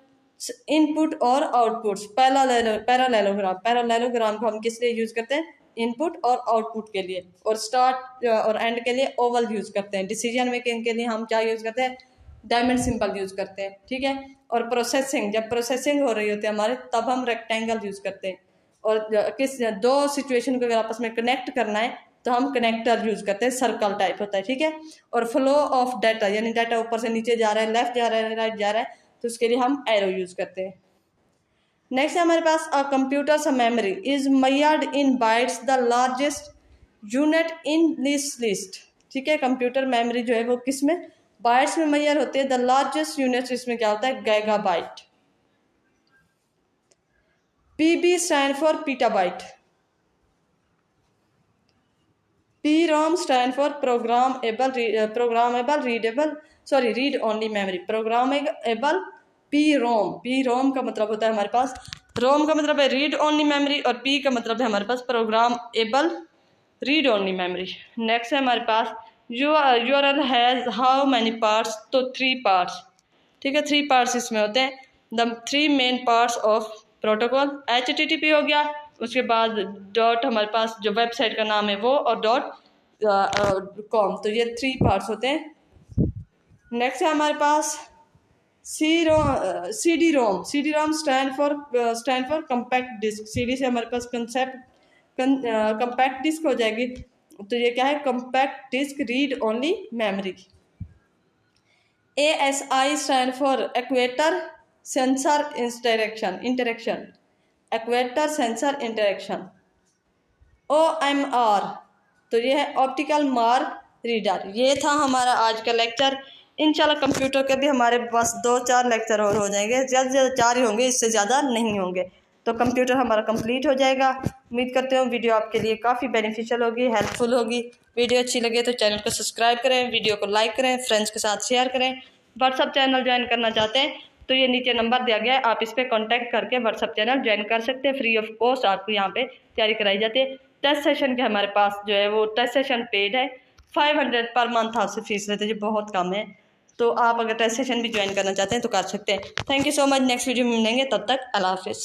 input और आउटपुट्स। पैरालेलोग्राम को हम किस लिए यूज करते हैं? इनपुट और आउटपुट के लिए। और स्टार्ट और एंड के लिए ओवल यूज करते हैं। डिसीजन मेकिंग के लिए हम क्या यूज करते हैं? डायमंड सिंबल यूज करते हैं, ठीक है। और प्रोसेसिंग, जब प्रोसेसिंग हो रही होती है हमारे, तब हम रेक्टेंगल यूज करते हैं। और किस दो सिचुएशन को अगर आपस में कनेक्ट करना है तो हम कनेक्टर यूज करते हैं, सर्कल टाइप होता है, ठीक है। और फ्लो ऑफ डाटा, यानी डाटा ऊपर से नीचे जा रहा है, लेफ्ट जा रहा है, राइट जा रहा है, तो उसके लिए हम एरो यूज करते हैं। नेक्स्ट है हमारे पास a computer's memory is measured in bytes the largest unit in this list, ठीक है। कंप्यूटर मेमोरी जो है वो किस में? बाइट्स में मेजर होती है। द लार्जेस्ट यूनिट इसमें क्या होता है? Gigabyte. PB stand for petabyte. PROM stand for read only memory. Programmable PROM का मतलब होता है हमारे पास, रोम का मतलब है रीड ओनली मेमोरी और P का मतलब है हमारे पास programmable read only memory. Next है हमारे पास URL has how many parts, तो 3 पार्ट्स, ठीक है। 3 पार्ट्स इसमें होते हैं। The 3 main parts of protocol, HTTP हो गया, उसके बाद डॉट हमारे पास जो वेबसाइट का नाम है वो, और .com, तो ये 3 पार्ट्स होते हैं। नेक्स्ट है हमारे पास CD-ROM stand for compact disk. CD से हमारे पास कंपैक्ट डिस्क हो जाएगी, तो ये क्या है? Compact disk read only memory. ASI stand for actuator sensor interaction, actuator sensor interaction. OMR, तो ये है ऑप्टिकल मार्क रीडर। ये था हमारा आज का लेक्चर। इंशाल्लाह कंप्यूटर के भी हमारे पास 2-4 लेक्चर और हो जाएंगे, ज़्यादा से ज़्यादा 4 ही होंगे, इससे ज़्यादा नहीं होंगे, तो कंप्यूटर हमारा कंप्लीट हो जाएगा। उम्मीद करते हो वीडियो आपके लिए काफ़ी बेनिफिशियल होगी, हेल्पफुल होगी। वीडियो अच्छी लगे तो चैनल को सब्सक्राइब करें, वीडियो को लाइक करें, फ्रेंड्स के साथ शेयर करें। व्हाट्सअप चैनल ज्वाइन करना चाहते हैं तो ये नीचे नंबर दिया गया है, आप इस पर कॉन्टैक्ट करके व्हाट्सअप चैनल ज्वाइन कर सकते हैं। फ्री ऑफ कॉस्ट आपको यहाँ पे तैयारी कराई जाती है। टेस्ट सेशन के हमारे पास जो है वो टेस्ट सेशन पेड है, 500 पर मंथ आपसे फीस लेते हैं, जो बहुत कम है। तो आप अगर टेस्ट सेशन भी ज्वाइन करना चाहते हैं तो कर सकते हैं। Thank you so much. Next video में मिलेंगे, तब तक अल्लाह हाफिज़।